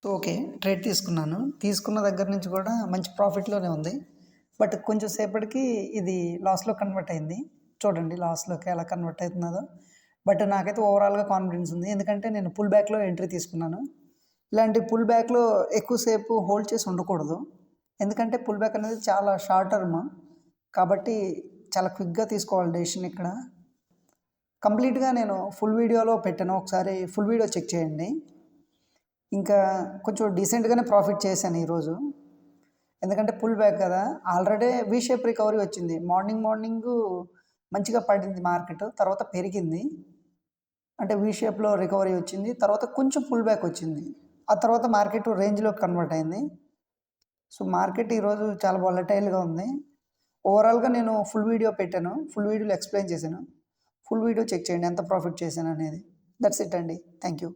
Okay. Trade తీసుకున్నాను. తీసుకున్న దగ్గర నుంచి కూడా మంచి ప్రాఫిట్‌లోనే ఉంది. బట్ కొంచెం సేపటికి ఇది లాస్‌లో కన్వర్ట్ అయింది. చూడండి లాస్‌లోకి ఎలా కన్వర్ట్ అవుతున్నదో. బట్ నాకైతే ఓవరాల్‌గా కాన్ఫిడెన్స్ ఉంది. ఎందుకంటే నేను పుల్ బ్యాక్‌లో ఎంట్రీ తీసుకున్నాను. ఇలాంటి పుల్ బ్యాక్‌లో ఎక్కువ సేపు హోల్డ్ చేసి ఉండకూడదు. ఎందుకంటే పుల్ బ్యాక్ అనేది చాలా షార్ట్ టర్మ్. కాబట్టి చాలా క్విక్‌గా తీసుకోవాలి డెసిషన్ ఇక్కడ. కంప్లీట్‌గా నేను ఫుల్ వీడియోలో పెట్టాను. ఒకసారి ఫుల్ వీడియో చెక్ చేయండి. ఇంకా కొంచెం డీసెంట్‌గానే ప్రాఫిట్ చేశాను ఈరోజు. ఎందుకంటే పుల్ బ్యాక్ కదా! ఆల్రెడీ వి షేప్ రికవరీ వచ్చింది. మార్నింగు మంచిగా పడింది మార్కెట్. తర్వాత పెరిగింది. అంటే వి షేప్‌లో రికవరీ వచ్చింది. తర్వాత కొంచెం పుల్ బ్యాక్ వచ్చింది. ఆ తర్వాత మార్కెట్ రేంజ్‌లోకి కన్వర్ట్ అయింది. సో, మార్కెట్ ఈరోజు చాలా వోలటైల్‌గా ఉంది. ఓవరాల్‌గా నేను ఫుల్ వీడియో పెట్టాను. ఫుల్ వీడియోలో ఎక్స్‌ప్లెయిన్ చేశాను. ఫుల్ వీడియో చెక్ చేయండి ఎంత ప్రాఫిట్ చేశాననేది. దట్స్ ఇట్ అండి. Thank you.